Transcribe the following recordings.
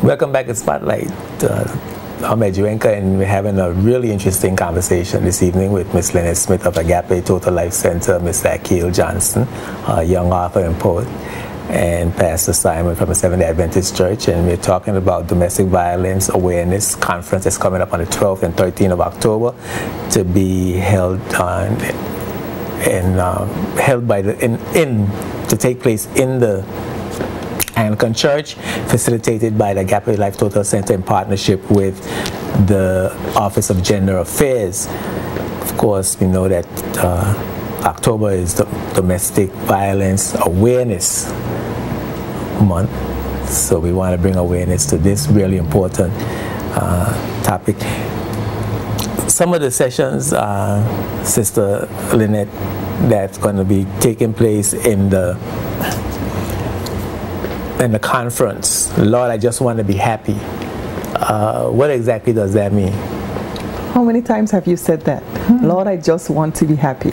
Welcome back to Spotlight. I'm Edjuenka, and we're having a really interesting conversation this evening with Miss Lynette Smith of Agape Total Life Center, Mr. Akil Johnson, a young author and poet, and Pastor Simon from the Seventh-day Adventist Church. And we're talking about domestic violence awareness conference that's coming up on the 12th and 13th of October to be held to take place in the Anglican Church, facilitated by the Agape Life Total Center in partnership with the Office of Gender Affairs. Of course, we know that October is the Domestic Violence Awareness Month, so we want to bring awareness to this really important topic. Some of the sessions, Sister Lynette, that's going to be taking place in the conference, Lord, I just want to be happy. What exactly does that mean? How many times have you said that? Lord, I just want to be happy.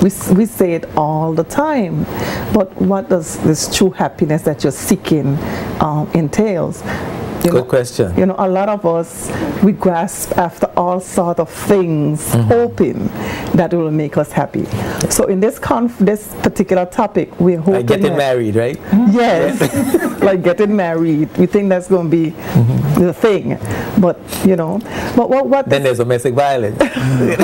We say it all the time. But what does this true happiness that you're seeking entails? Good question. You know, a lot of us, we grasp after all sort of things, hoping that it will make us happy. So in this particular topic, we're hoping like getting married, right? Yes, like getting married. We think that's going to be the thing. But, you know, but what then there's domestic violence. Okay,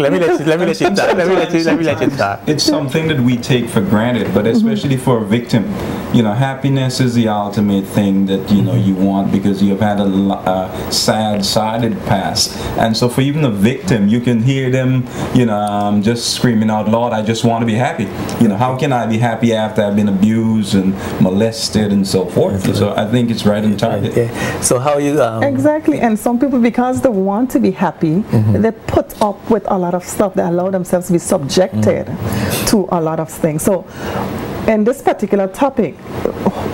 let me let you talk. It's something that we take for granted, but especially for a victim, you know, happiness is the ultimate thing that, you know, you want because you have had a sad-sided past. And so for even a victim, you can hear them, you know, just screaming out, Lord, I just want to be happy. You know, how can I be happy after I've been abused and molested and so forth? So I think it's right in target. Okay. So how you... Exactly. And some people, because they want to be happy, they put up with a lot of stuff. They allow themselves to be subjected to a lot of things. So in this particular topic,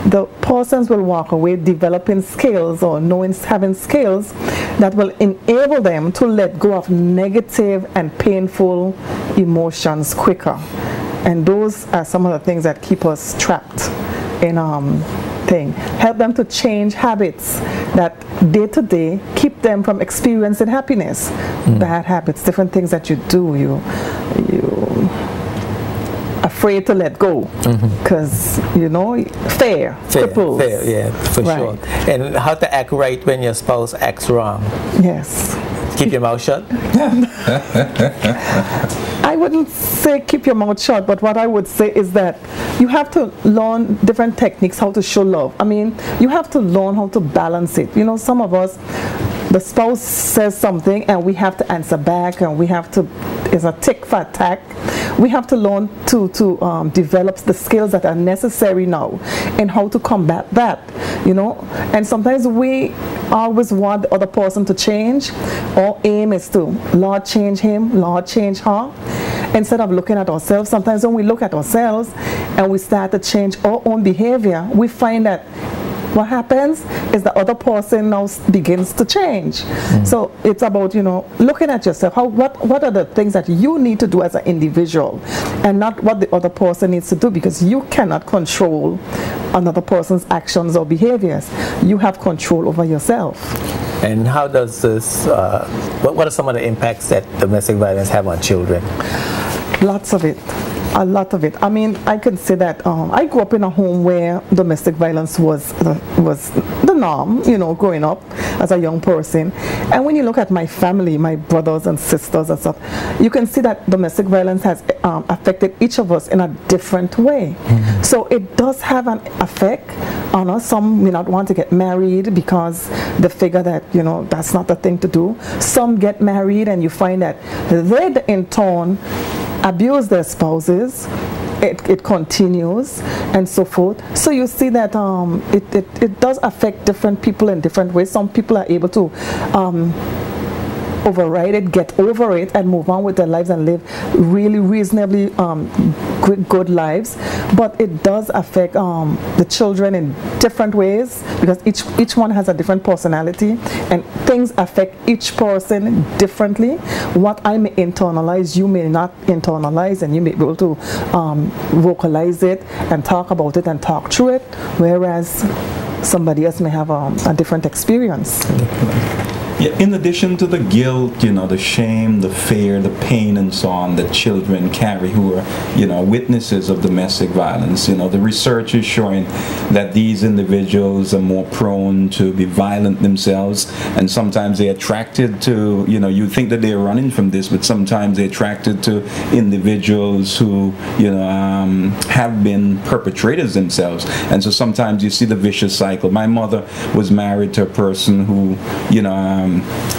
the persons will walk away developing skills or having skills that will enable them to let go of negative and painful emotions quicker. And those are some of the things that keep us trapped in help them to change habits that day to day keep them from experiencing happiness. Bad habits, different things that you do, you afraid to let go because you know fear, yeah, for sure. And how to act right when your spouse acts wrong. Yes. Keep your mouth shut? I wouldn't say keep your mouth shut, but what I would say is that you have to learn different techniques how to show love. I mean, you have to learn how to balance it. You know, some of us, the spouse says something and we have to answer back, and we have to, it's a tick for tack. We have to learn to develop the skills that are necessary now and how to combat that, you know. And sometimes we always want the other person to change. Our aim is to, Lord, change him, Lord, change her. Instead of looking at ourselves, sometimes when we look at ourselves and we start to change our own behavior, we find that what happens is the other person now begins to change. So it's about, you know, looking at yourself. What are the things that you need to do as an individual, and not what the other person needs to do, because you cannot control another person's actions or behaviors. You have control over yourself. And how does this, what are some of the impacts that domestic violence have on children? Lots of it. A lot of it. I mean, I could say that I grew up in a home where domestic violence was the norm, you know, growing up as a young person. And when you look at my family, my brothers and sisters and stuff, you can see that domestic violence has affected each of us in a different way. So it does have an effect on us. Some may not want to get married because they figure that, you know, that's not the thing to do. Some get married and you find that they in turn abuse their spouses. It continues and so forth. So you see that it does affect different people in different ways. Some people are able to override it, get over it, and move on with their lives and live really reasonably good lives. But it does affect the children in different ways, because each one has a different personality, and things affect each person differently. What I may internalize, you may not internalize, and you may be able to vocalize it and talk about it and talk through it, whereas somebody else may have a different experience. Yeah, in addition to the guilt, the shame, the fear, the pain, and so on that children carry who are, witnesses of domestic violence, the research is showing that these individuals are more prone to be violent themselves, and sometimes they're attracted to, you think that they're running from this, but sometimes they're attracted to individuals who, have been perpetrators themselves, and so sometimes you see the vicious cycle. My mother was married to a person who,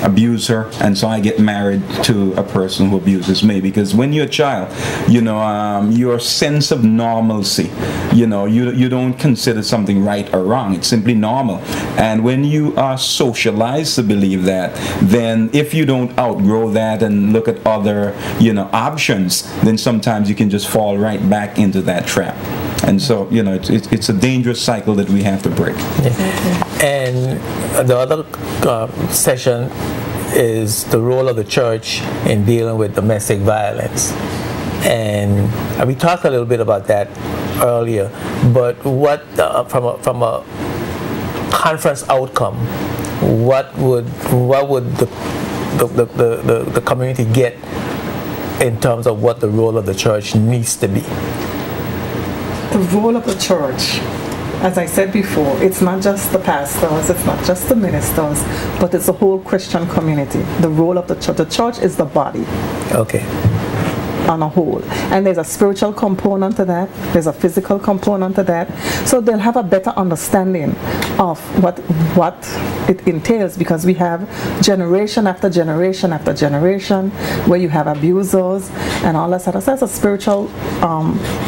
abuse her, and so I get married to a person who abuses me, because when you're a child, your sense of normalcy, you don't consider something right or wrong. It's simply normal. And when you are socialized to believe that, then if you don't outgrow that and look at other, options, then sometimes you can just fall right back into that trap. And so, it's a dangerous cycle that we have to break. Yeah. And the other session is the role of the church in dealing with domestic violence. And we talked a little bit about that earlier, but what, from a conference outcome, what would the community get in terms of what the role of the church needs to be? The role of the church, as I said before, it's not just the pastors, it's not just the ministers, but it's the whole Christian community. The role of the church is the body. Okay. On a whole. And there's a spiritual component to that, there's a physical component to that, so they'll have a better understanding of what it entails, because we have generation after generation after generation where you have abusers and all that sort of stuff. That's a spiritual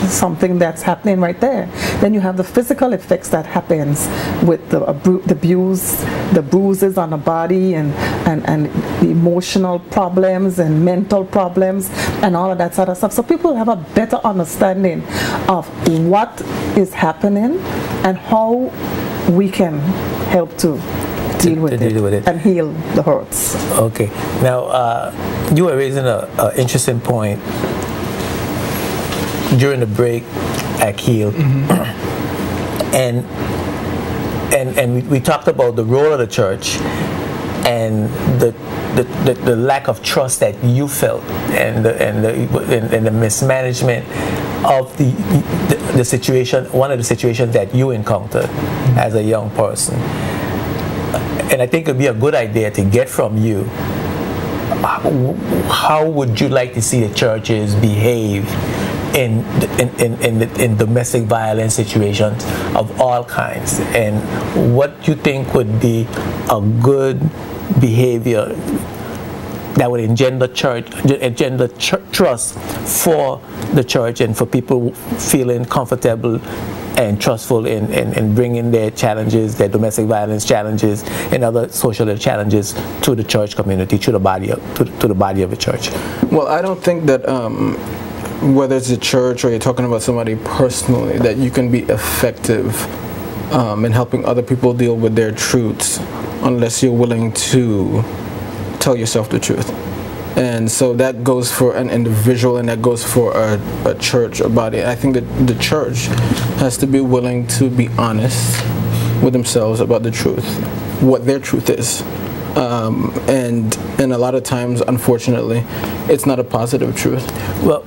something that's happening right there. Then you have the physical effects that happens with the abuse, the bruises on the body, and the emotional problems and mental problems and all of that sort of stuff. So people have a better understanding of what is happening and how we can help to deal with it and heal the hurts. Okay. Now, you were raising an interesting point during the break at Heal. And we talked about the role of the church and the lack of trust that you felt, and the mismanagement of the situation, one of the situations that you encountered as a young person. And I think it would be a good idea to get from you, how would you like to see the churches behave in domestic violence situations of all kinds, and what you think would be a good behavior that would engender trust for the church and for people feeling comfortable and trustful in bringing their challenges, their domestic violence challenges and other social challenges to the church community, to the body of the church. Well, I don't think that whether it's a church or you're talking about somebody personally, that you can be effective in helping other people deal with their truths unless you're willing to tell yourself the truth. And so that goes for an individual, and that goes for a church, a body. I think that the church has to be willing to be honest with themselves about the truth, what their truth is. And a lot of times, unfortunately, it's not a positive truth. Well,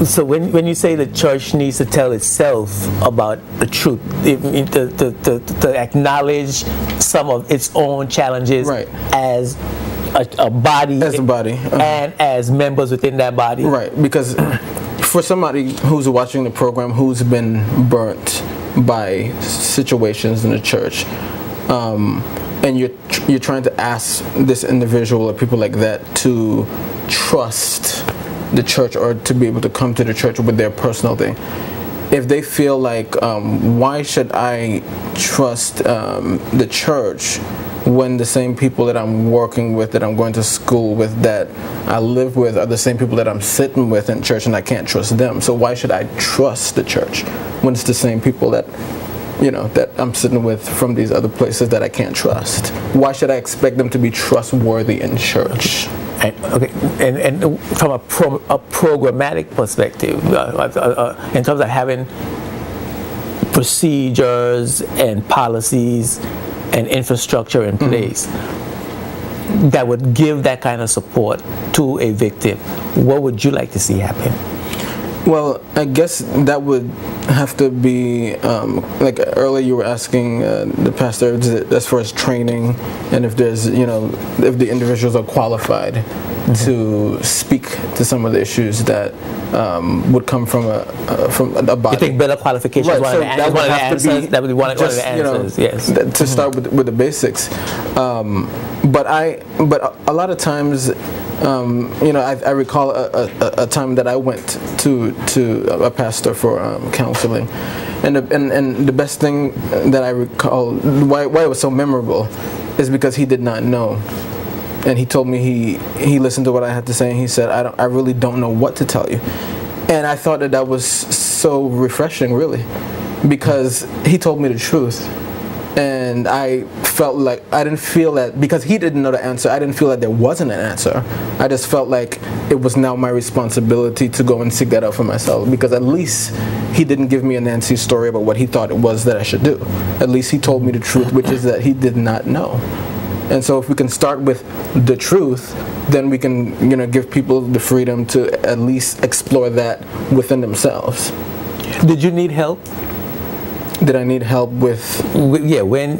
so when you say the church needs to tell itself about the truth, to acknowledge some of its own challenges, right, as a body, and as members within that body. Right, because for somebody who's watching the program who's been burnt by situations in the church, and you're trying to ask this individual or people like that to trust the church or to be able to come to the church with their personal thing. If they feel like, why should I trust the church when the same people that I'm working with, that I'm going to school with, that I live with, are the same people that I'm sitting with in church, and I can't trust them? So why should I trust the church when it's the same people that, that I'm sitting with from these other places that I can't trust? Why should I expect them to be trustworthy in church? And from a programmatic perspective, in terms of having procedures and policies and infrastructure in place that would give that kind of support to a victim, what would you like to see happen? Well, I guess that would have to be, like earlier you were asking the pastor as far as training, and if there's, if the individuals are qualified to speak to some of the issues that would come from a body. You think better qualifications? Right, one so of the that would have answers? to be That would be one of the answers. Yes. To start with the basics, but a lot of times, I recall a time that I went to a pastor for counseling, and the best thing that I recall, why it was so memorable, is because he did not know. And he told me he listened to what I had to say, and he said, I really don't know what to tell you. And I thought that was so refreshing, really, because he told me the truth. And I felt like I didn't feel that, because he didn't know the answer, I didn't feel that there wasn't an answer. I just felt like it was now my responsibility to go and seek that out for myself, because at least he didn't give me a Nancy story about what he thought it was that I should do. At least he told me the truth, which is that he did not know. And so if we can start with the truth, then we can, give people the freedom to at least explore that within themselves. Did you need help? Did I need help with? Yeah, when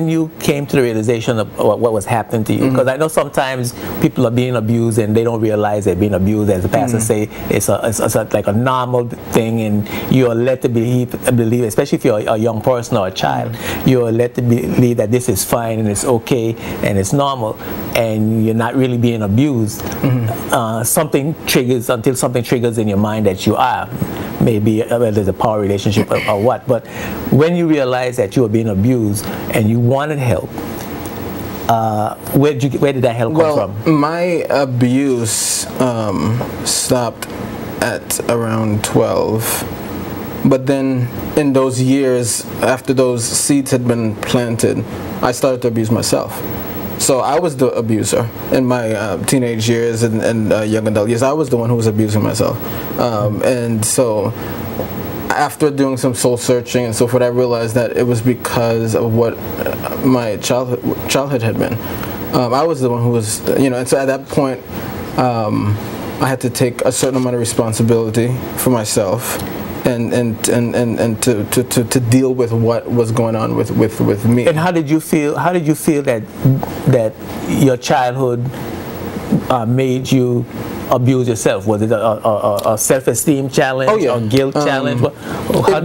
you came to the realization of what was happening to you, because I know sometimes people are being abused and they don't realize they're being abused. As the pastor say, it's like a normal thing, and you're led to believe, especially if you're a young person or a child, you're led to believe that this is fine and it's okay and it's normal, and you're not really being abused. Something triggers in your mind that you are. Maybe whether there's a power relationship or what, but when you realize that you were being abused and you wanted help, where did that help come from? My abuse stopped at around 12, but then in those years, after those seeds had been planted, I started to abuse myself. So I was the abuser in my teenage years and young adult years. I was the one who was abusing myself. And so after doing some soul searching and so forth, I realized that it was because of what my childhood had been. I was the one who was, and so at that point, I had to take a certain amount of responsibility for myself. And to deal with what was going on with me. And how did you feel? How did you feel that your childhood made you abuse yourself? Was it a self-esteem challenge or guilt challenge? How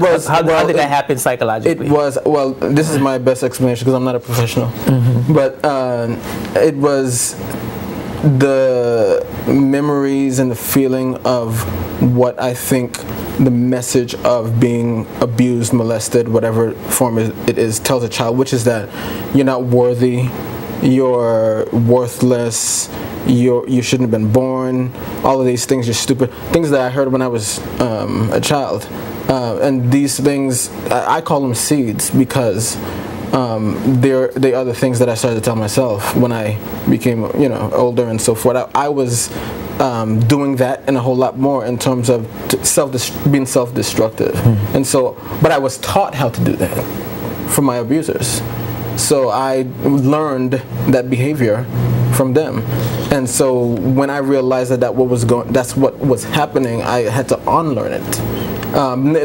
did that happen psychologically? It was, well, this is my best explanation because I'm not a professional, but it was the memories and the feeling of what I think the message of being abused, molested, whatever form it is, tells a child, which is that you're not worthy, you're worthless, you shouldn't have been born, all of these things, you're stupid, things that I heard when I was a child. And these things, I call them seeds because they are the things that I started to tell myself when I became, older and so forth. I was doing that and a whole lot more in terms of being self-destructive. And so, but I was taught how to do that from my abusers. So I learned that behavior from them. And so when I realized that that's what was happening, I had to unlearn it.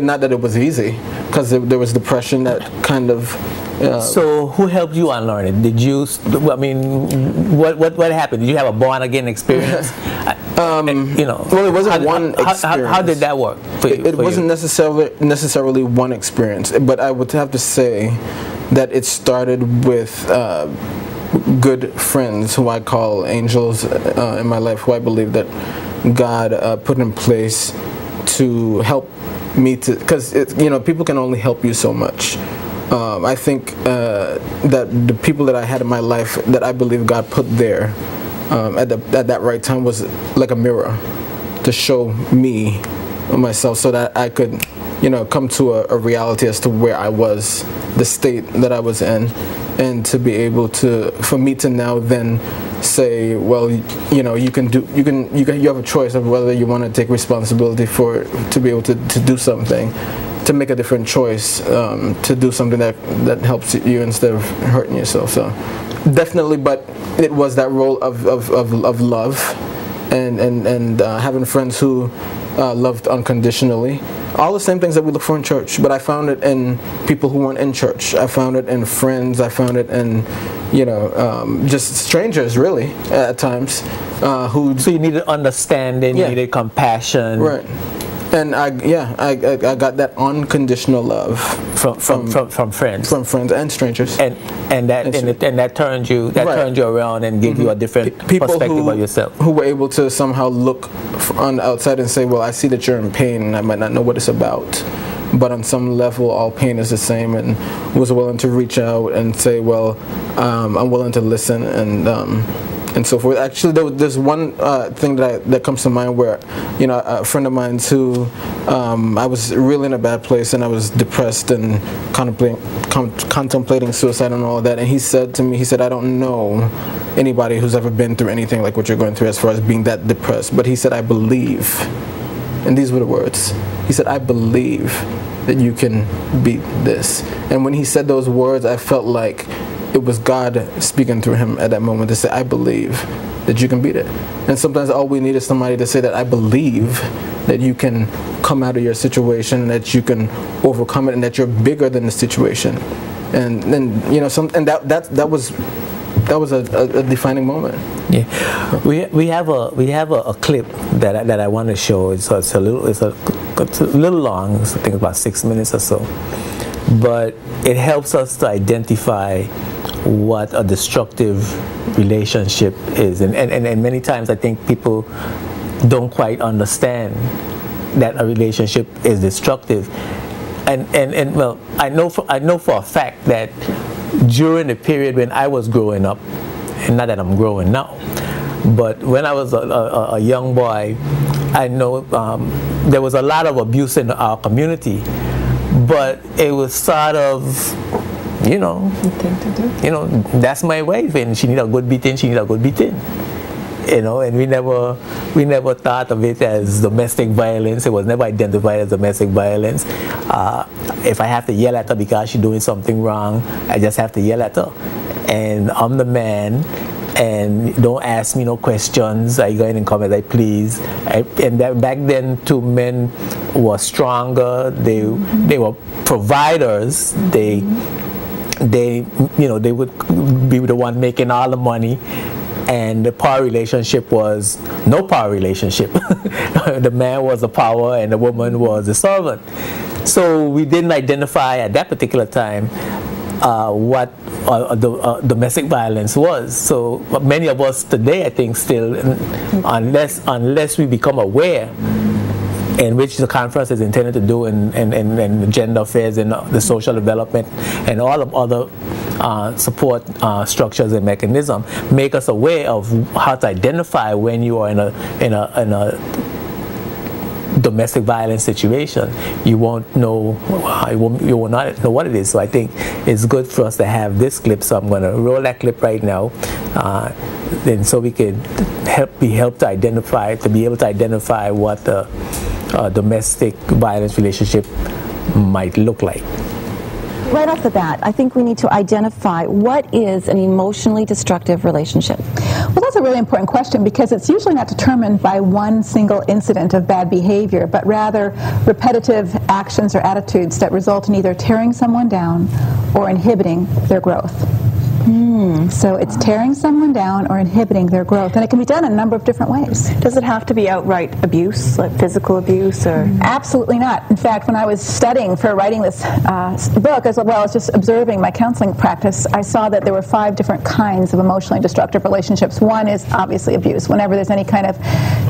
Not that it was easy, because there was depression that kind of. So who helped you unlearn it? Did you? I mean, what happened? Did you have a born again experience? Well, it wasn't one experience. How did that work for you? It wasn't necessarily one experience, but I would have to say that it started with good friends who I call angels in my life, who I believe that God put in place to help me to, because people can only help you so much. I think that the people that I had in my life that I believe God put there at that right time was like a mirror to show me myself, so that I could come to a reality as to where I was, the state that I was in, and to be able to, for me to now then say, well, you have a choice of whether you want to take responsibility to be able to do something, to make a different choice, to do something that helps you instead of hurting yourself. So definitely, but it was that role of love, and having friends who loved unconditionally. All the same things that we look for in church, but I found it in people who weren't in church. I found it in friends. I found it in, just strangers, really, at times. So you needed understanding, you needed compassion. Right. And I got that unconditional love from friends, from friends and strangers, and that turned you around and gave you a different perspective of yourself. Who were able to somehow look on the outside and say, well, I see that you're in pain, and I might not know what it's about, but on some level, all pain is the same, and was willing to reach out and say, well, I'm willing to listen and so forth. Actually, there's one thing that comes to mind where, a friend of mine who I was really in a bad place and I was depressed and contemplating suicide and all that. And he said to me, I don't know anybody who's ever been through anything like what you're going through as far as being that depressed. But he said, I believe, and these were the words. He said, I believe that you can beat this. And when he said those words, I felt like it was God speaking through him at that moment to say, I believe that you can beat it. And sometimes all we need is somebody to say that I believe that you can come out of your situation, that you can overcome it, and that you're bigger than the situation. And then that was a defining moment. Yeah, we have a clip that I want to show. It's a little long. I think about 6 minutes or so, but it helps us to identify what a destructive relationship is, and many times I think people don't quite understand that a relationship is destructive, and well, I know for a fact that during the period when I was growing up, and not that I'm growing now, but when I was a young boy, I know there was a lot of abuse in our community, but it was sort of, that's my wife, and she need a good beating. And we never thought of it as domestic violence. It was never identified as domestic violence. If I have to yell at her because she's doing something wrong, I just have to yell at her. And I'm the man, and don't ask me no questions. I go in and come as I please. Back then, too, men were stronger. They were providers. They would be the one making all the money, and the power relationship was no power relationship. The man was the power and the woman was the servant. So we didn't identify at that particular time what domestic violence was. So many of us today, I think, still, unless we become aware, and which the conference is intended to do in gender affairs and the social development and all of other support structures and mechanisms, make us aware of how to identify when you are in a domestic violence situation. You won't know, you will not know what it is. So I think it's good for us to have this clip. So I'm going to roll that clip right now, then so we can be able to identify what the domestic violence relationship might look like. Right off the bat, I think we need to identify what is an emotionally destructive relationship. Well, that's a really important question, because it's usually not determined by one single incident of bad behavior, but rather repetitive actions or attitudes that result in either tearing someone down or inhibiting their growth. So it's tearing someone down or inhibiting their growth, and it can be done in a number of different ways. Does it have to be outright abuse, like physical abuse, or? Absolutely not. In fact, when I was studying for writing this book, as well as just observing my counseling practice, I saw that there were 5 different kinds of emotionally destructive relationships. One is obviously abuse. Whenever there's any kind of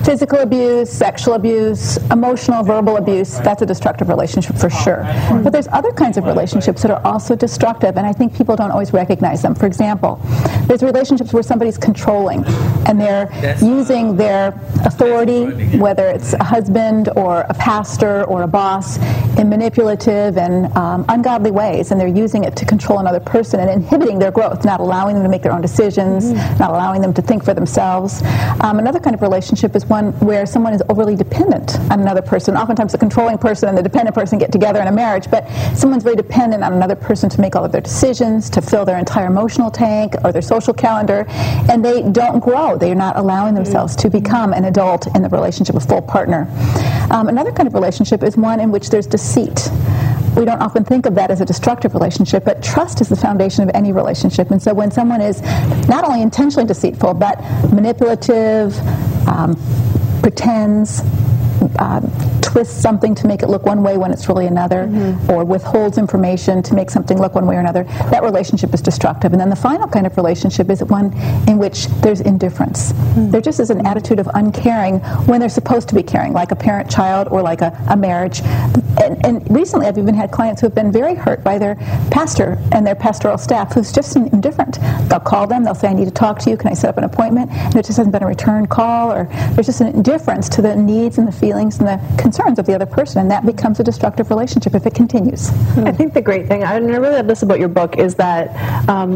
physical abuse, sexual abuse, emotional, verbal abuse, that's a destructive relationship for sure. But there's other kinds of relationships that are also destructive, and I think people don't always recognize them. For example, example. There's relationships where somebody's controlling and they're using their authority, whether it's a husband or a pastor or a boss, in manipulative and ungodly ways, and they're using it to control another person and inhibiting their growth, not allowing them to make their own decisions, not allowing them to think for themselves. Another kind of relationship is one where someone is overly dependent on another person. Oftentimes the controlling person and the dependent person get together in a marriage, but someone's very dependent on another person to make all of their decisions, to fill their entire emotional tank or their social calendar, and they don't grow. They are not allowing themselves to become an adult in the relationship, a full partner. Another kind of relationship is one in which there's deceit. We don't often think of that as a destructive relationship, but trust is the foundation of any relationship. And so when someone is not only intentionally deceitful, but manipulative, pretends, twists something to make it look one way when it's really another, or withholds information to make something look one way or another, that relationship is destructive. And then the final kind of relationship is one in which there's indifference. There just is an attitude of uncaring when they're supposed to be caring, like a parent-child or like a marriage. And recently I've even had clients who have been very hurt by their pastor and their pastoral staff who's just indifferent. They'll call them, they'll say, I need to talk to you, can I set up an appointment? And there just hasn't been a return call, or there's just an indifference to the needs and the feelings and the concerns of the other person, and that becomes a destructive relationship if it continues. I think the great thing, and I really love this about your book, is that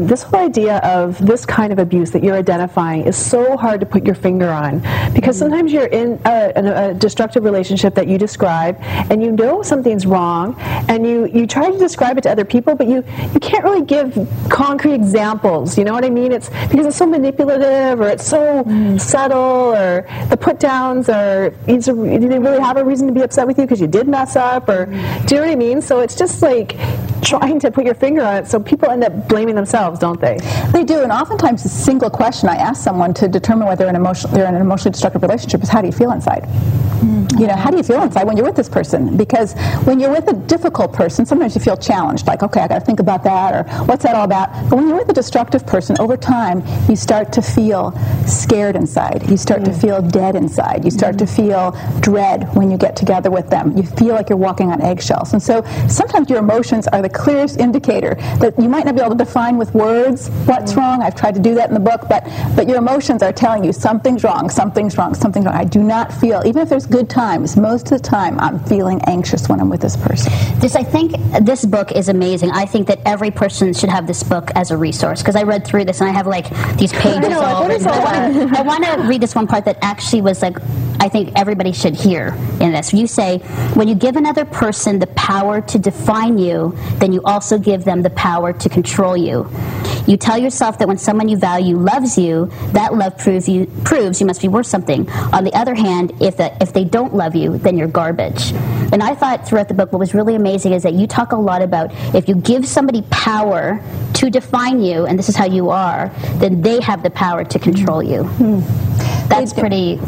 this whole idea of this kind of abuse that you're identifying is so hard to put your finger on, because sometimes you're in a destructive relationship that you describe, and you know something's wrong, and you try to describe it to other people, but you can't really give concrete examples, you know what I mean? It's because it's so manipulative, or it's so subtle, or the put-downs are, do they really have a reason to be upset with you because you did mess up, or do you know what I mean? So it's just like trying to put your finger on it, so people end up blaming themselves, don't they? They do, and oftentimes a single question I ask someone to determine whether they're in an emotionally destructive relationship is, how do you feel inside? You know, how do you feel inside when you're with this person? Because when you're with a difficult person, sometimes you feel challenged, like, okay, I got to think about that, or what's that all about? But when you're with a destructive person, over time, you start to feel scared inside. You start to feel dead inside. You start to feel dread when you get together with them. You feel like you're walking on eggshells. And so sometimes your emotions are the clearest indicator that you might not be able to define with words what's wrong. I've tried to do that in the book, but your emotions are telling you something's wrong, something's wrong, something's wrong. I do not feel, even if there's good times, most of the time I'm feeling anxious when I'm with this person. I think this book is amazing. I think that every person should have this book as a resource, because I read through this and I have like these pages all written. I want to read this one part that actually was like, I think everybody should hear in this. You say, when you give another person the power to define you, then you also give them the power to control you. You tell yourself that when someone you value loves you, that love proves you must be worth something. On the other hand, if they don't love you, then you're garbage. And I thought throughout the book what was really amazing is that you talk a lot about if you give somebody power to define you, and this is how you are, then they have the power to control you. That's pretty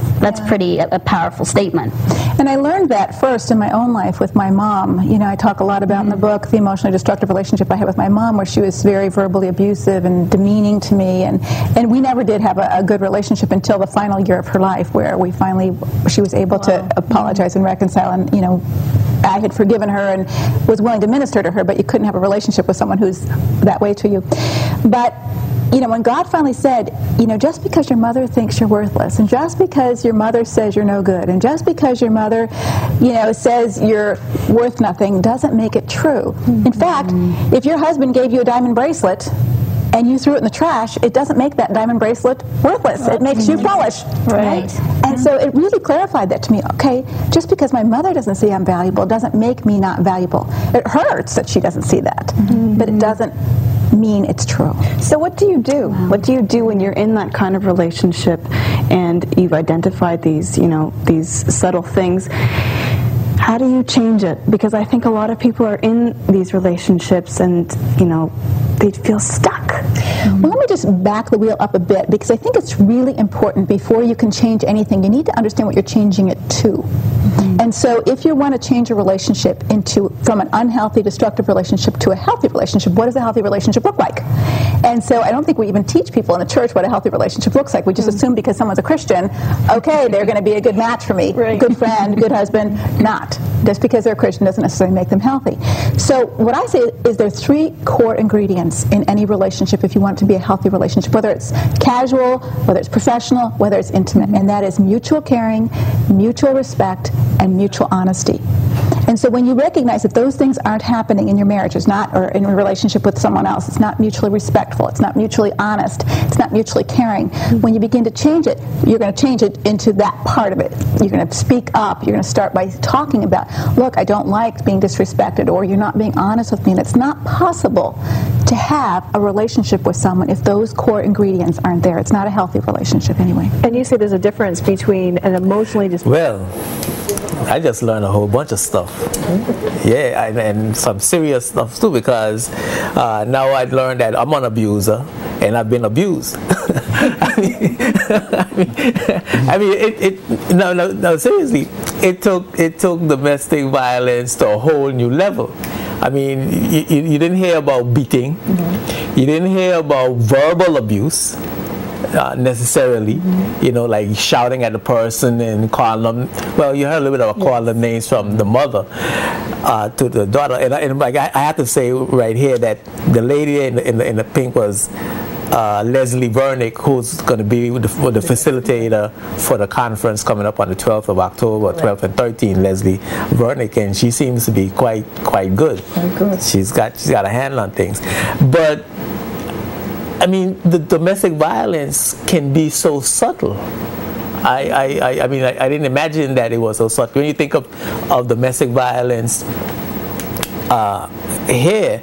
a powerful statement. And I learned that first in my own life with my mom. You know, I talk a lot about in the book the emotionally destructive relationship I had with my mom, where she was very verbally abusive and demeaning to me, and we never did have a good relationship until the final year of her life, where she was able to apologize and reconcile, and you know, I had forgiven her and was willing to minister to her, but you couldn't have a relationship with someone who's that way to you. But you know, when God finally said, you know, just because your mother thinks you're worthless, and just because your mother says you're no good, and just because your mother, you know, says you're worth nothing, doesn't make it true. In fact, if your husband gave you a diamond bracelet and you threw it in the trash, it doesn't make that diamond bracelet worthless. It makes you foolish. Right. And so it really clarified that to me. Okay, just because my mother doesn't see I'm valuable doesn't make me not valuable. It hurts that she doesn't see that, but it doesn't mean it's true. So what do you do? What do you do when you're in that kind of relationship and you've identified these, you know, these subtle things? How do you change it? Because I think a lot of people are in these relationships and, you know, they feel stuck. Well, let me just back the wheel up a bit, because I think it's really important before you can change anything, you need to understand what you're changing it to. And so if you want to change a relationship from an unhealthy, destructive relationship to a healthy relationship, what does a healthy relationship look like? And so I don't think we even teach people in the church what a healthy relationship looks like. We just assume because someone's a Christian, okay, they're going to be a good match for me, good friend, good husband. Not. Just because they're a Christian doesn't necessarily make them healthy. So what I say is there are 3 core ingredients in any relationship if you want it to be a healthy relationship, whether it's casual, whether it's professional, whether it's intimate, and that is mutual caring, mutual respect, and mutual honesty. And so when you recognize that those things aren't happening in your marriage, it's not, or in a relationship with someone else, it's not mutually respectful, it's not mutually honest, it's not mutually caring, when you begin to change it, you're going to change it into that part of it. You're going to speak up, you're going to start by talking about, look, I don't like being disrespected, or you're not being honest with me. And it's not possible to have a relationship with someone if those core ingredients aren't there. It's not a healthy relationship anyway. And you say there's a difference between an emotionally Well, I just learned a whole bunch of stuff. Yeah, and some serious stuff too, because now I've learned that I'm an abuser and I've been abused. No, seriously, it took domestic violence to a whole new level. I mean, you didn't hear about beating, you didn't hear about verbal abuse. Necessarily, you know, like shouting at the person and calling them. Well, you heard a little bit about calling them names from the mother to the daughter, and like I have to say right here that the lady in the pink was Leslie Vernick, who's going to be the facilitator for the conference coming up on the 12th of October, 12th and 13th. Leslie Vernick, and she seems to be quite good. She's got a handle on things, but. I mean, the domestic violence can be so subtle. I mean, I didn't imagine that it was so subtle. When you think of domestic violence here,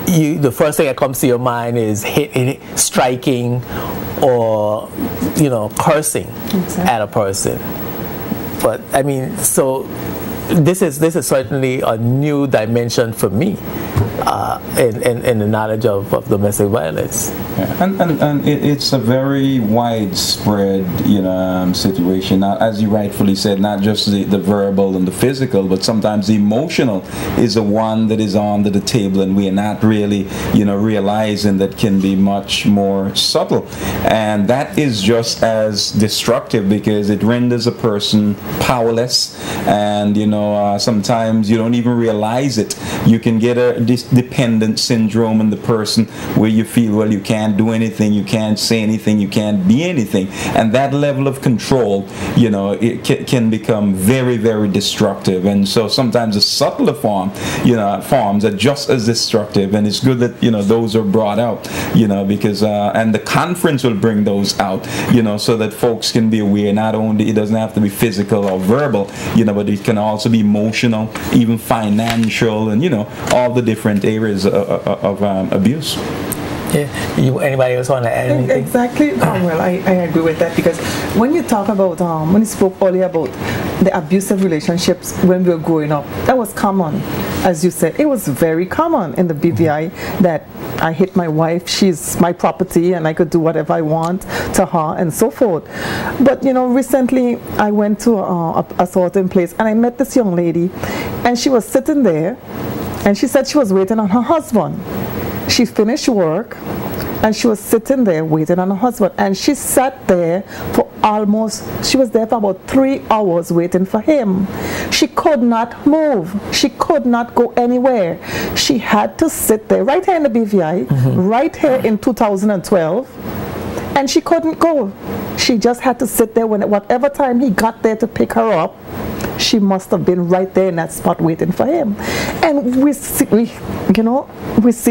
the first thing that comes to your mind is striking, or cursing at a person. But I mean, so this is certainly a new dimension for me. In the knowledge of domestic violence. Yeah. And it's a very widespread situation. Now, as you rightfully said, not just the verbal and the physical, but sometimes the emotional is the one that is under the table, and we are not really realizing that can be much more subtle, and that is just as destructive because it renders a person powerless, and sometimes you don't even realize it. You can get this dependent syndrome in the person where you feel, well, you can't do anything, you can't say anything, you can't be anything, and that level of control, it can become very, very destructive. And so sometimes the subtler forms are just as destructive, and it's good that those are brought out, because and the conference will bring those out, so that folks can be aware. Not only it doesn't have to be physical or verbal, but it can also be emotional, even financial, and all the different areas of abuse. Yeah. Anybody else want to add anything? Exactly. Well, I agree with that, because when you talk about when you spoke earlier about the abusive relationships when we were growing up, that was common, as you said. It was very common in the BVI that I hate my wife, she's my property, and I could do whatever I want to her, and so forth. But recently I went to a certain place, and I met this young lady, and she was sitting there, and she said she was waiting on her husband. She finished work, and she was sitting there waiting on her husband, and she sat there for she was there for about 3 hours waiting for him. She could not move. She could not go anywhere. She had to sit there right here in the BVI, right here in 2012, and she couldn't go. She just had to sit there whatever time he got there to pick her up. She must have been right there in that spot waiting for him. And we see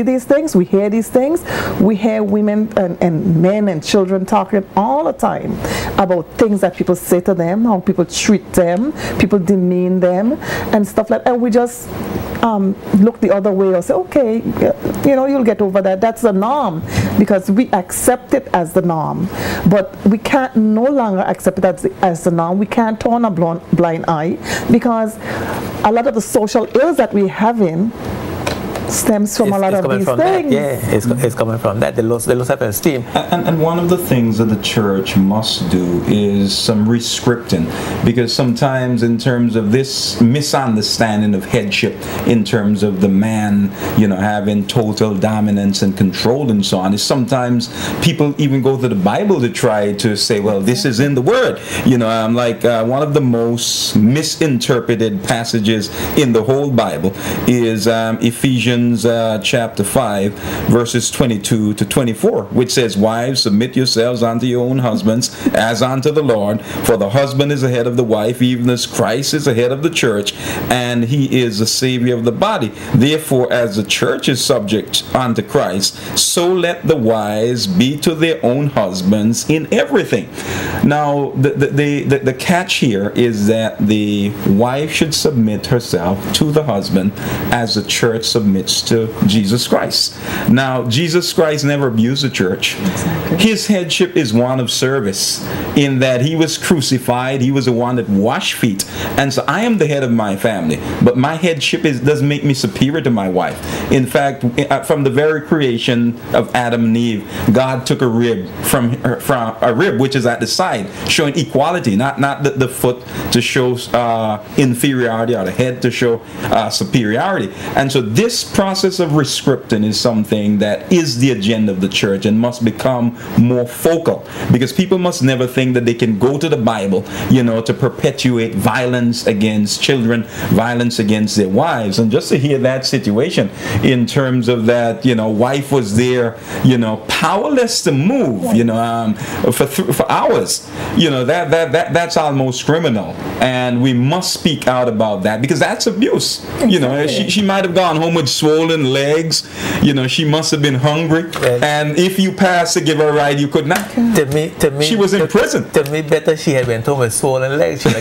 these things, we hear these things, we hear women and men and children talking all the time about things that people say to them, how people treat them, people demean them, and stuff like that. And we just look the other way or say, okay, you'll get over that. That's the norm, because we accept it as the norm. But we can't no longer accept it as the norm. We can't turn a blind eye, because a lot of the social ills that we're having stems from a lot of these things. It's coming from that. They lose self-esteem. And one of the things that the church must do is some rescripting, because sometimes in terms of this misunderstanding of headship, in terms of the man, having total dominance and control and so on, is sometimes people even go to the Bible to try to say, well, this is in the Word. One of the most misinterpreted passages in the whole Bible is Ephesians chapter 5, verses 22 to 24, which says, "Wives, submit yourselves unto your own husbands as unto the Lord, for the husband is the head of the wife, even as Christ is the head of the church, and he is the Savior of the body. Therefore, as the church is subject unto Christ, so let the wives be to their own husbands in everything." Now, the catch here is that the wife should submit herself to the husband as the church submits to Jesus Christ. Now, Jesus Christ never abused the church. Exactly. His headship is one of service, in that he was crucified. He was the one that washed feet. And so I am the head of my family, but my headship doesn't make me superior to my wife. In fact, from the very creation of Adam and Eve, God took a rib from a rib which is at the side, showing equality, not the foot to show inferiority, or the head to show superiority. And so this process of rescripting is something that is the agenda of the church and must become more focal, because people must never think that they can go to the Bible, to perpetuate violence against children, violence against their wives. And just to hear that situation in terms of that, wife was there, powerless to move, for hours, that's almost criminal. And we must speak out about that, because that's abuse. Exactly. She might have gone home with swollen legs. She must have been hungry. And if you passed to give her a ride, you could not. To me, she was in prison. To me, better she had went home with swollen legs. Should I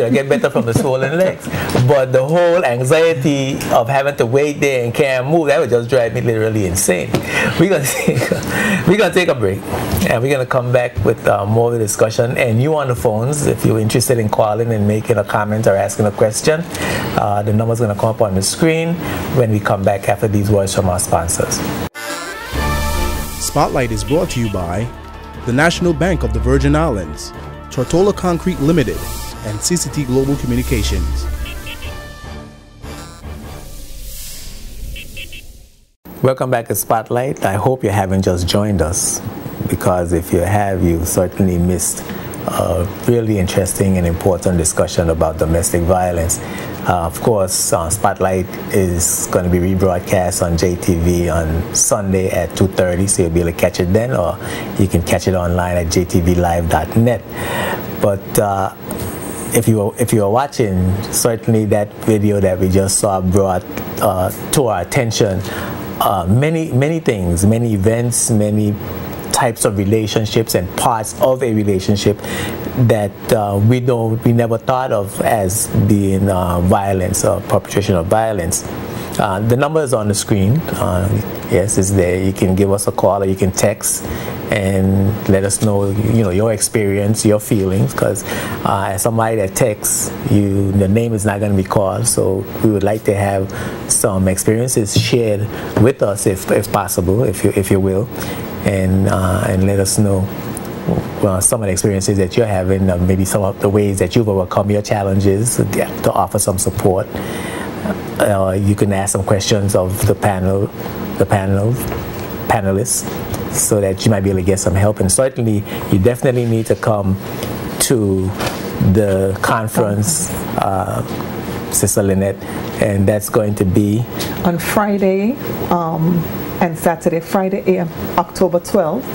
get better from the swollen legs? But the whole anxiety of having to wait there and can't move, that would just drive me literally insane. We're gonna take a break, and we're gonna come back with more of the discussion. And you on the phones, if you're interested in calling and making a comment or asking a question, the number's gonna come up on the screen when we come back after these words from our sponsors. Spotlight is brought to you by the National Bank of the Virgin Islands, Tortola Concrete Limited, and CCT Global Communications. Welcome back to Spotlight. I hope you haven't just joined us, because if you have, you certainly missed a really interesting and important discussion about domestic violence. Of course, Spotlight is going to be rebroadcast on JTV on Sunday at 2:30, so you'll be able to catch it then, or you can catch it online at jtvlive.net. But if you are watching, certainly that video that we just saw brought to our attention many things, many events, many types of relationships and parts of a relationship that we never thought of as being violence or perpetration of violence. The number is on the screen. Yes, it's there. You can give us a call, or you can text and let us know, your experience, your feelings. Because as somebody that texts, the name is not going to be called. So we would like to have some experiences shared with us, if possible, if you will, and let us know some of the experiences that you're having, maybe some of the ways that you've overcome your challenges, to offer some support. You can ask some questions of the panelists, so that you might be able to get some help. And certainly, you definitely need to come to the conference, Sister Lynette, and that's going to be on Friday and Saturday. Friday, October 12th.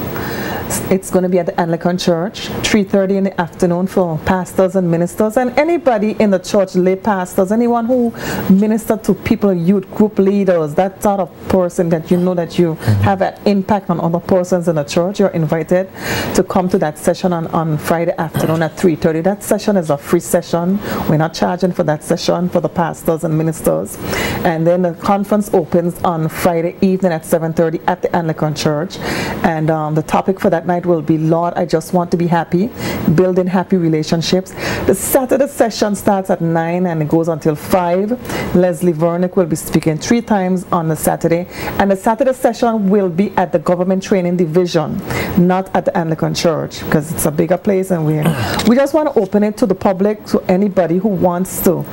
It's going to be at the Anglican Church, 3:30 in the afternoon, for pastors and ministers, and anybody in the church, lay pastors, anyone who minister to people, youth group leaders, that sort of person that that you have an impact on other persons in the church. You're invited to come to that session on Friday afternoon at 3:30. That session is a free session. We're not charging for that session for the pastors and ministers. And then the conference opens on Friday evening at 7:30 at the Anglican Church. And the topic for that that night will be Lord, I Just Want to Be Happy, Building Happy Relationships. The Saturday session starts at 9 and it goes until 5. Leslie Vernick will be speaking 3 times on the Saturday, and the Saturday session will be at the Government Training Division, not at the Anglican Church, because it's a bigger place, and we just want to open it to the public, to anybody who wants to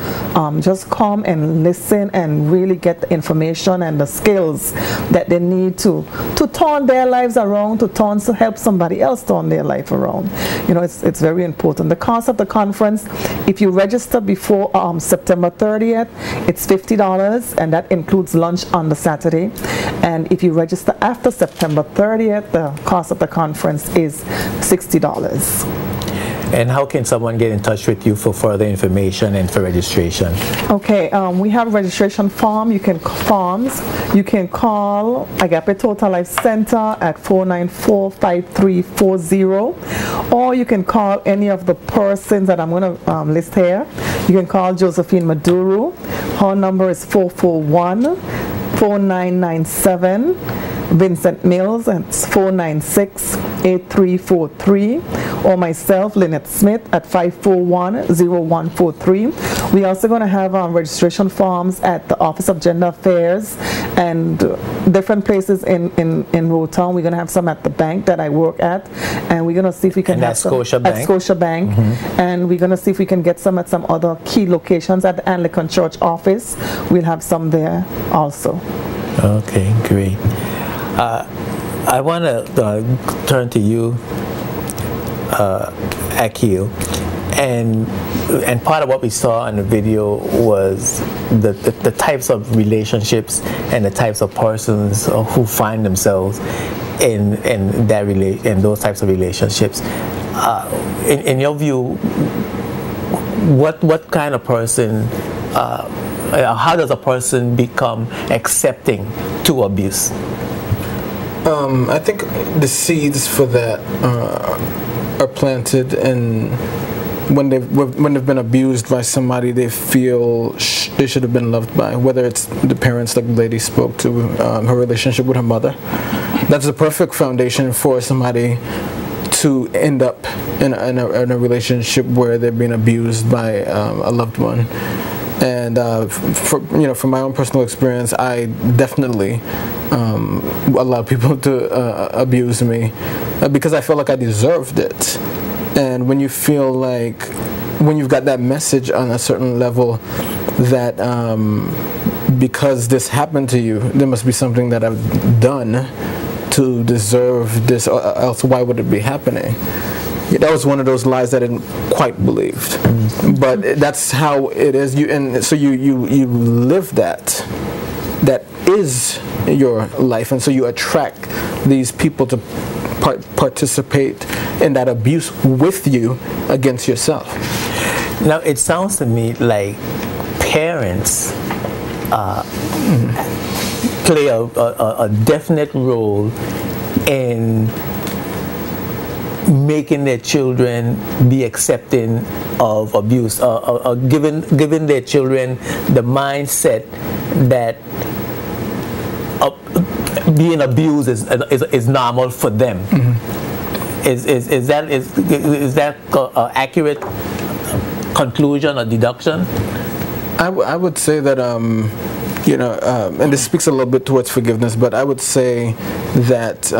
just come and listen and really get the information and the skills that they need to turn their lives around, to help somebody else turn their life around. You know, it's very important. The cost of the conference, if you register before September 30th, it's $50, and that includes lunch on the Saturday. And if you register after September 30th, the cost of the conference is $60. And how can someone get in touch with you for further information and for registration? Okay, we have a registration form. You can call Agape Total Life Center at 494-5340, or you can call any of the persons that I'm going to list here. You can call Josephine Maduro. Her number is 441-4997. Vincent Mills, it's 496-8343, or myself, Lynette Smith, at 541-0143. We're also going to have registration forms at the Office of Gender Affairs and different places in Rotown. We're going to have some at the bank that I work at, and we're going to see if we can have some at Scotia Bank, and we're going to see if we can get some at some other key locations at the Anglican Church office. We'll have some there also. Okay, great. I want to turn to you, Akil, and part of what we saw in the video was the types of relationships and the types of persons who find themselves in those types of relationships. In your view, what kind of person? How does a person become accepting to abuse? I think the seeds for that are planted, and when they've been abused by somebody they feel they should have been loved by, whether it's the parents, like the lady spoke to, her relationship with her mother. That's the perfect foundation for somebody to end up in a relationship where they're being abused by a loved one. And from my own personal experience, I definitely allow people to abuse me because I felt like I deserved it. And when you feel like, when you've got that message on a certain level that because this happened to you, there must be something that I've done to deserve this, or else why would it be happening? That was one of those lies that I didn't quite believe, but that's how it is. So you live that is your life, and so you attract these people to participate in that abuse with you against yourself. Now it sounds to me like parents play a definite role in making their children be accepting of abuse, giving their children the mindset that being abused is normal for them. Is that an accurate conclusion or deduction? I would say that and this speaks a little bit towards forgiveness, but I would say that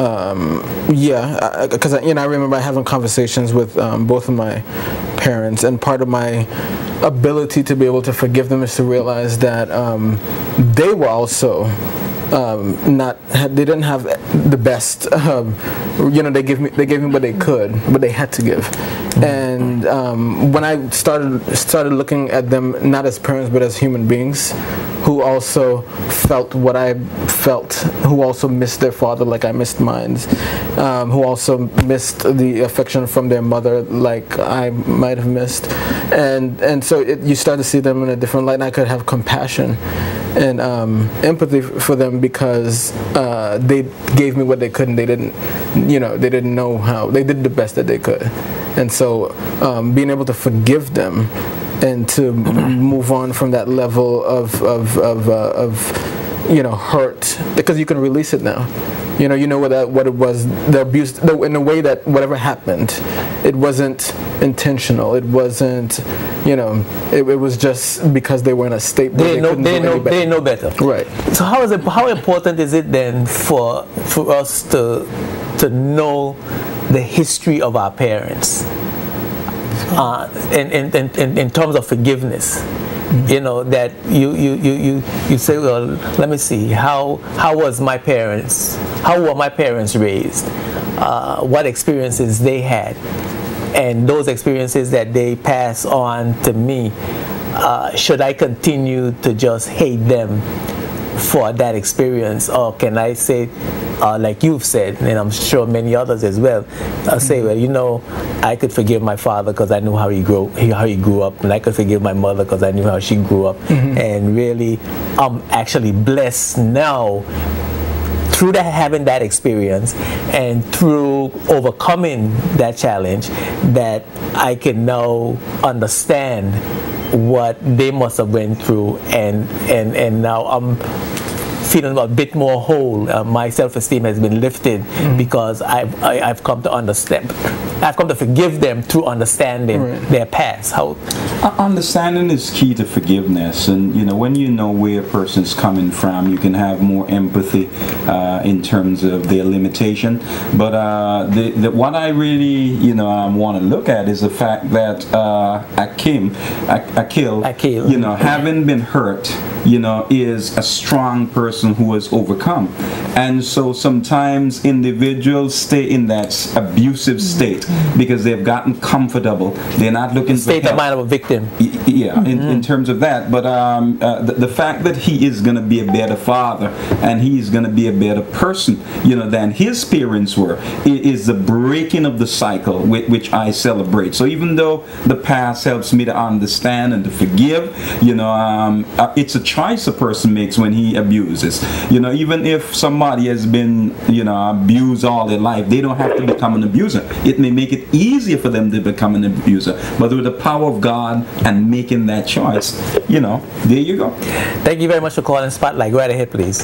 because I remember having conversations with both of my parents, and part of my ability to be able to forgive them is to realize that they were also they didn't have the best. They gave me what they could, but they had to give. And when I started looking at them not as parents but as human beings who also felt what I felt, who also missed their father like I missed mine, who also missed the affection from their mother like I might have missed, and so you start to see them in a different light, and I could have compassion and empathy for them because they gave me what they could, and they didn't know how. They did the best that they could, and so being able to forgive them and to move on from that level of hurt, because you can release it now. You know what it was, the abuse, in a way that whatever happened, it wasn't intentional. It wasn't, it was just because they were in a state where they know better. Right. So how important is it then for us to know the history of our parents in terms of forgiveness? That you say, well, let me see, how were my parents raised, what experiences they had, and those experiences that they pass on to me, should I continue to just hate them for that experience, or can I say, like you've said, and I'm sure many others as well, say, well, I could forgive my father because I knew how he grew up, and I could forgive my mother because I knew how she grew up, and really, I'm actually blessed now through having that experience and through overcoming that challenge, that I can now understand what they must have went through, and now I'm feeling a bit more whole. My self-esteem has been lifted because I've come to understand. I've come to forgive them through understanding their past. Understanding is key to forgiveness, and when you know where a person's coming from, you can have more empathy in terms of their limitation. But what I really want to look at is the fact that Akil, having been hurt, is a strong person who has overcome. And so sometimes individuals stay in that abusive state because they've gotten comfortable. They're not looking for state of mind of a victim. Yeah, in terms of that. But the fact that he is going to be a better father and he's going to be a better person, than his parents were, is the breaking of the cycle, which I celebrate. So even though the past helps me to understand and to forgive, it's a choice a person makes when he abuses. Even if somebody has been, abused all their life, they don't have to become an abuser. It may make it easier for them to become an abuser, but with the power of God and making that choice, there you go. Thank you very much for calling Spotlight. Go right ahead, please.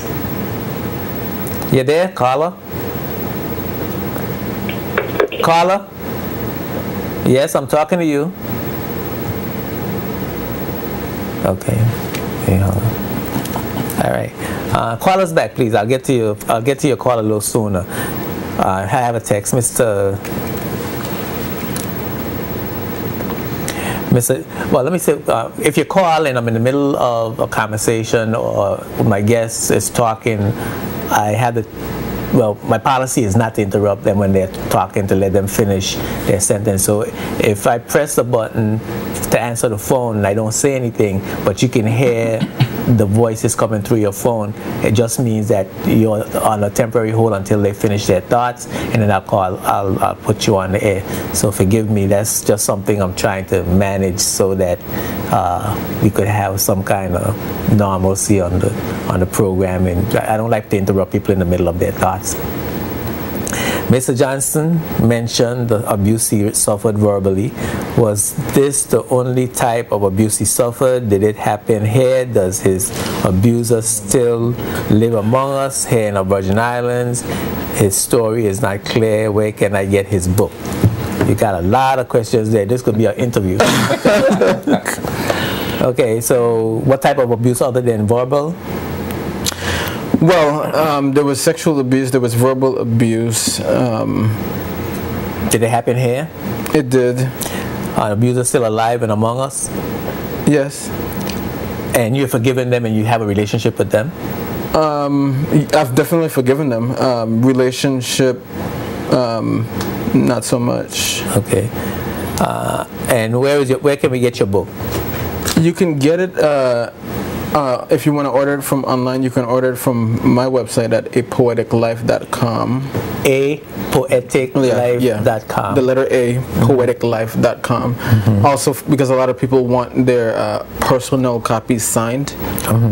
You there, caller? Caller? Yes, I'm talking to you. Okay. All right. Call us back, please. I'll get to you. I'll get to your call a little sooner. I have a text, Mr. Well, let me say, if you call and I'm in the middle of a conversation or my guest is talking, my policy is not to interrupt them when they're talking, to let them finish their sentence. So if I press the button to answer the phone and I don't say anything, but you can hear the voices coming through your phone, it just means that you're on a temporary hold until they finish their thoughts, and then I'll put you on the air. So forgive me, that's just something I'm trying to manage so that we could have some kind of normalcy on the program, and I don't like to interrupt people in the middle of their thoughts. Mr. Johnson mentioned the abuse he suffered verbally. Was this the only type of abuse he suffered? Did it happen here? Does his abuser still live among us here in the Virgin Islands? His story is not clear. Where can I get his book? You got a lot of questions there. This could be an interview. Okay, so what type of abuse other than verbal? Well, there was sexual abuse, there was verbal abuse. Did it happen here? It did. Are abusers still alive and among us? Yes. And you've forgiven them and you have a relationship with them? I've definitely forgiven them. Relationship, not so much. Okay. And where can we get your book? You can get it, if you want to order it from online, you can order it from my website at apoeticlife.com. apoeticlife.com. The letter A, poeticlife.com. Also, because a lot of people want their personal copies signed.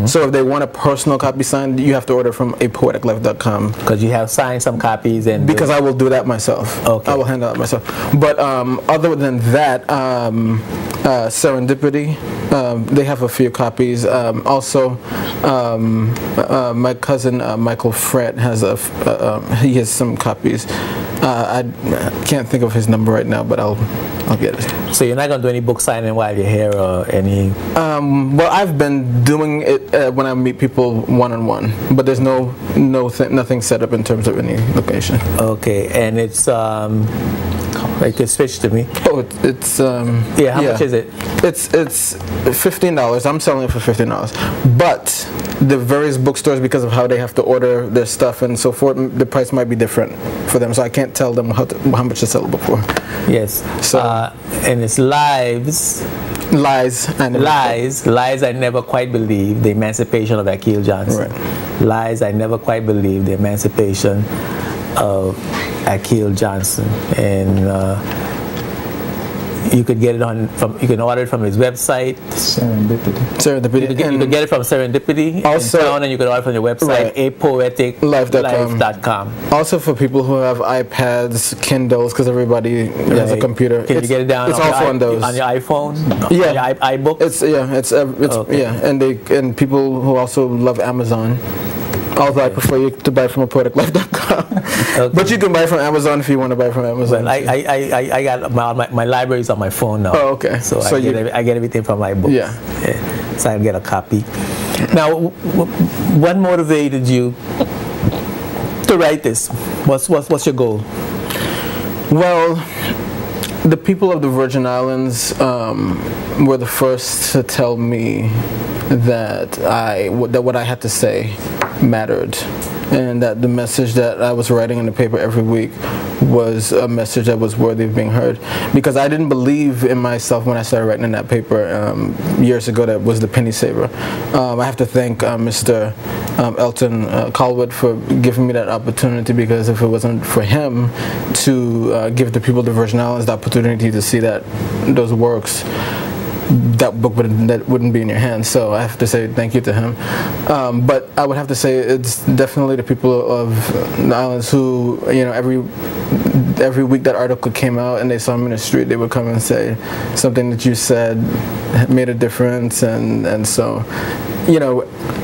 So if they want a personal copy signed, you have to order from apoeticlife.com. Because you have signed some copies, and because I will do that myself. Okay. I will handle it myself. But other than that, Serendipity, they have a few copies. also, my cousin Michael Fred has he has some copies. I can't think of his number right now, but I'll get it. So you're not gonna do any book signing while you're here, or any? Well, I've been doing it when I meet people one-on-one, but there's nothing set up in terms of any location. Okay, and it's like you switch to me. Oh, it's yeah. How much is it? It's $15. I'm selling it for $15, but the various bookstores, because of how they have to order their stuff and so forth, the price might be different for them. So I can't tell them how much to sell it before. Yes. So and it's lies I never quite believed, the emancipation of Akil Johnson. Right. Lies I never quite believed, the emancipation of Akil Johnson. And you could get it you can order it from his website. Serendipity. You could get it from Serendipity. Also, and you can order it from your website, apoeticlife.com. Also, for people who have iPads, Kindles, because everybody has a computer. Can you get it down? It's also on those. On your iPhone? Yeah. On your iBooks? Okay. And people who also love Amazon. Although I prefer you to buy from apoeticlife.com. Okay. But you can buy from Amazon if you want to buy from Amazon. Well, I got my libraries on my phone now. Oh, okay. So I get everything from my books. Yeah. So I get a copy. Now, what motivated you to write this? What's your goal? Well, the people of the Virgin Islands were the first to tell me that what I had to say mattered, and that the message that I was writing in the paper every week was a message that was worthy of being heard. Because I didn't believe in myself when I started writing in that paper years ago that was the penny saver. I have to thank Mr. Elton Colwood for giving me that opportunity, because if it wasn't for him to give the people of the Virgin Islands the opportunity to see those works, that book wouldn't be in your hands. So I have to say thank you to him. But I would have to say it's definitely the people of the islands who, every week that article came out and they saw me in the street, they would come and say something that you said made a difference. And so,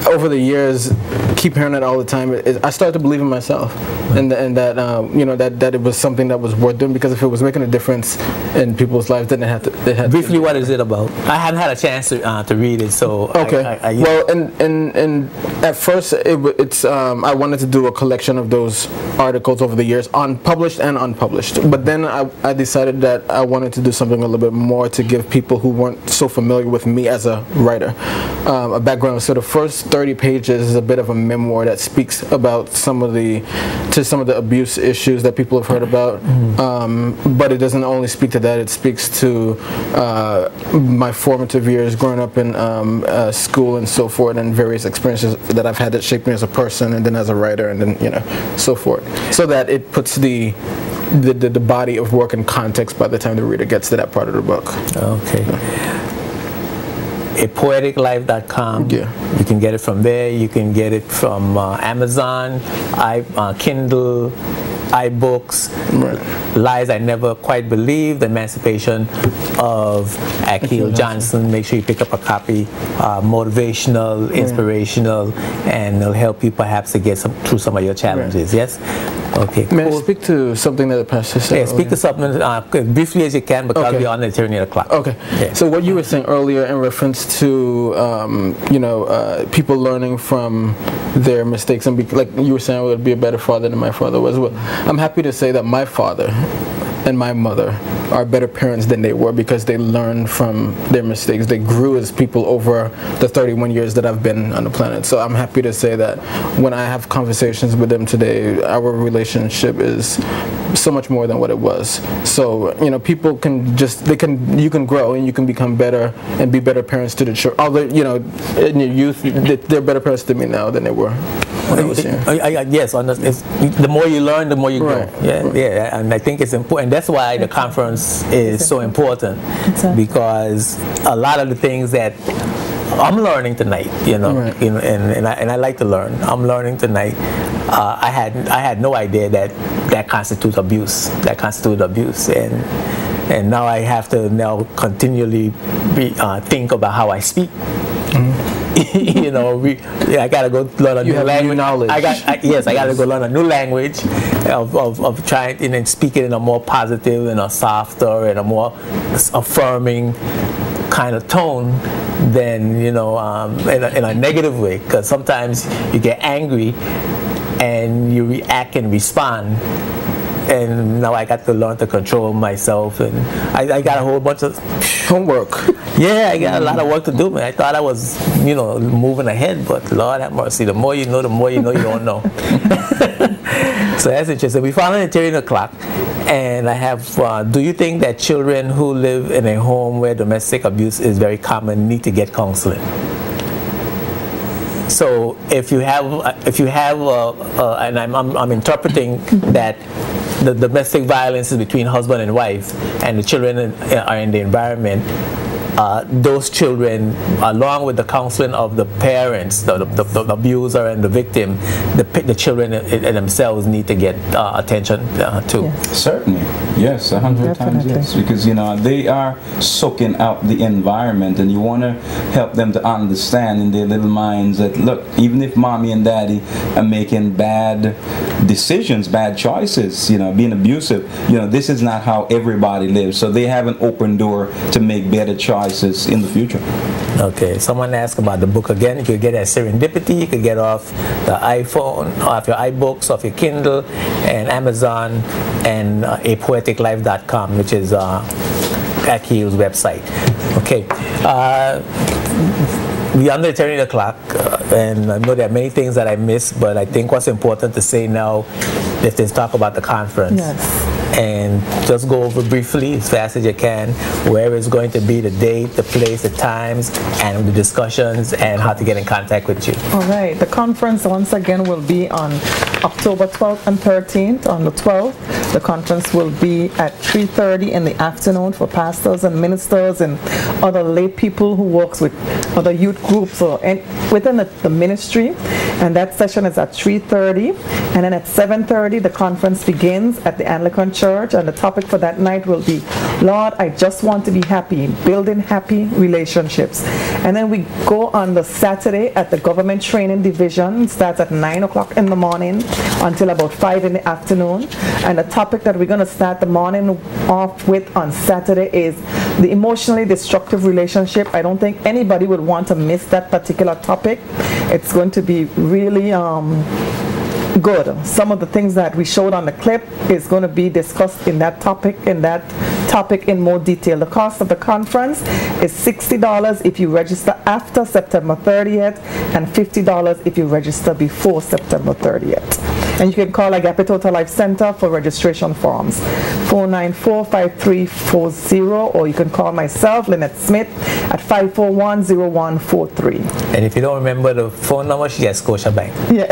over the years, keep hearing that all the time. I started to believe in myself, and that it was something that was worth doing, because if it was making a difference in people's lives, then it had. Briefly, what is it about? I hadn't had a chance to read it, so okay. Well, and at first I wanted to do a collection of those articles over the years, published and unpublished. But then I decided that I wanted to do something a little bit more to give people who weren't so familiar with me as a writer a background. So the first 30 pages is a bit of a memoir that speaks about some of the abuse issues that people have heard about. But it doesn't only speak to that. It speaks to my formative years growing up in school and so forth, and various experiences that I've had that shaped me as a person, and then as a writer, and then so forth, so that it puts the body of work in context by the time the reader gets to that part of the book. Okay. Apoeticlife.com. Yeah. You can get it from there. You can get it from Amazon, Kindle, iBooks. Right. Lies I Never Quite Believed, The Emancipation of Akil Johnson. Make sure you pick up a copy. Motivational, inspirational, and it'll help you perhaps to get through some of your challenges. Right. Yes? Okay. May I speak to something that the pastor said? Yeah, speak to something briefly as you can, because I'll be on at 10 o'clock. Okay. Yeah. So what you were saying earlier in reference to people learning from their mistakes, and like you were saying, I would be a better father than my father was. Well, I'm happy to say that my father and my mother are better parents than they were, because they learned from their mistakes. They grew as people over the 31 years that I've been on the planet. So I'm happy to say that when I have conversations with them today, our relationship is so much more than what it was. So people can you can grow and you can become better and be better parents to the children. Although in your youth, they're better parents to me now than they were when I was here. Yes, the more you learn, the more you grow. Right. Yeah, and I think it's important. That's why the conference is so important, because a lot of the things that I'm learning tonight, and I like to learn. I'm learning tonight. I had no idea that constitutes abuse. That constitutes abuse, and now I have to continually think about how I speak. you know, I gotta go learn a new language. Knowledge. I gotta go learn a new language of trying and speaking in a more positive and a softer and a more affirming kind of tone than, you know, in a negative way, because sometimes you get angry and you react and respond. And now I got to learn to control myself, and I got a whole bunch of homework. Yeah, I got a lot of work to do, man. I thought I was, you know, moving ahead, but Lord have mercy, the more you know you don't know. So that's interesting. We found it at 10 o'clock, and I have, do you think that children who live in a home where domestic abuse is very common need to get counseling? So if you have, and I'm interpreting that the domestic violence is between husband and wife, and the children are in the environment, those children, along with the counseling of the parents, the abuser and the victim, the children themselves need to get attention too. Yes. Certainly, yes, 100 times yes, because you know they are soaking up the environment, and you want to help them to understand in their little minds that look, even if mommy and daddy are making bad decisions, bad choices, you know, being abusive, you know, this is not how everybody lives. So they have an open door to make better choices in the future. Okay, someone asked about the book again. You could get it at Serendipity. You could get off the iPhone, off your iBooks, off your Kindle, and Amazon, and apoeticlife.com, which is Aki's website. Okay. We're under 10 o'clock, and I know there are many things that I missed, but I think what's important to say now is to talk about the conference. Yes. And just go over briefly, as fast as you can, where it's going to be, the date, the place, the times, and the discussions, and how to get in contact with you. All right. The conference, once again, will be on October 12th and 13th. On the 12th, the conference will be at 3:30 in the afternoon for pastors and ministers and other lay people who works with other youth groups or within the ministry. And that session is at 3:30. And then at 7:30, the conference begins at the Anglican Church, and the topic for that night will be, Lord, I just want to be happy, building happy relationships. And then we go on the Saturday at the Government Training Division. It starts at 9 o'clock in the morning until about 5 in the afternoon. And the topic that we're going to start the morning off with on Saturday is the emotionally destructive relationship. I don't think anybody would want to miss that particular topic. It's going to be really good. Some of the things that we showed on the clip is going to be discussed in that topic in more detail. The cost of the conference is $60 if you register after September 30th and $50 if you register before September 30th. And you can call Agape Total Life Center for registration forms, 494-5340, or you can call myself, Lynette Smith, at 541-0143. And if you don't remember the phone number, she gets Scotiabank. Yes.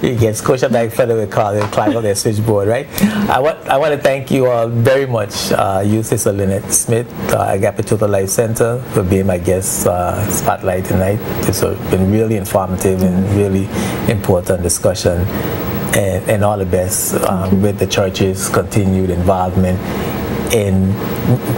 You get Scotiabank Federal call, they climb on their switchboard, right? I want to thank you all very much, you, Sister Lynette Smith, Agape Total Life Center, for being my guest spotlight tonight. It's been really informative and really important discussion, and all the best with the church's continued involvement in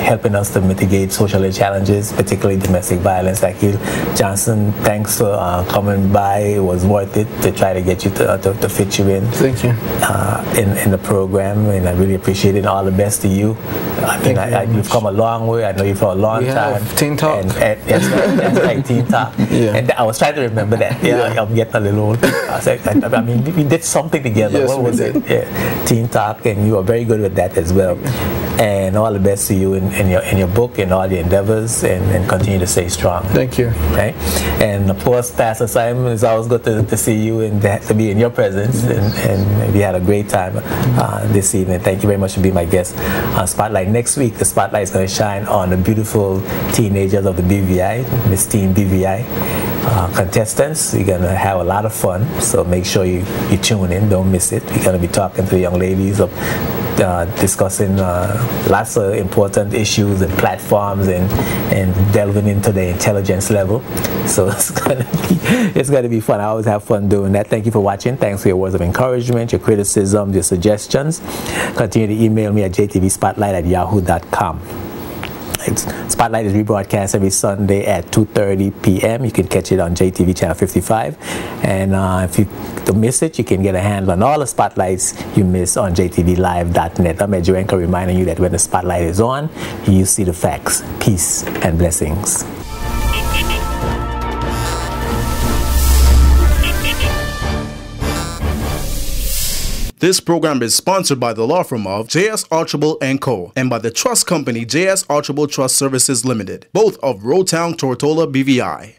helping us to mitigate social challenges, particularly domestic violence. Akil Johnson, thanks for coming by. It was worth it to try to get you to fit you in. Thank you. In the program, and I really appreciate it. And all the best to you. I mean, you've come a long way. I know you for a long time. Teen Talk. And that's right, Teen Talk. Yeah. And I was trying to remember that. Yeah, I'm getting a little old. I mean, we did something together. Yes, what was it? Yeah, Teen Talk, and you are very good with that as well. And all the best to you in your book and all the endeavors, and continue to stay strong. Thank you. Right? And of course, Pastor Simon, it's always good to see you and to be in your presence, and we had a great time this evening. Thank you very much for being my guest on Spotlight. Next week, the spotlight is going to shine on the beautiful teenagers of the BVI, Miss Teen BVI. Contestants. We're going to have a lot of fun, so make sure you tune in, don't miss it. We're going to be talking to the young ladies of discussing lots of important issues and platforms, and delving into the intelligence level. So it's going to be fun. I always have fun doing that. Thank you for watching. Thanks for your words of encouragement, your criticism, your suggestions. Continue to email me at jtvspotlight@yahoo.com. Spotlight is rebroadcast every Sunday at 2:30 p.m. You can catch it on JTV Channel 55. And if you don't miss it, you can get a handle on all the spotlights you miss on jtvlive.net. I'm Ed Jurenka reminding you that when the spotlight is on, you see the facts. Peace and blessings. This program is sponsored by the law firm of J.S. Archibald & Co. and by the trust company J.S. Archibald Trust Services Limited, both of Roadtown, Tortola, BVI.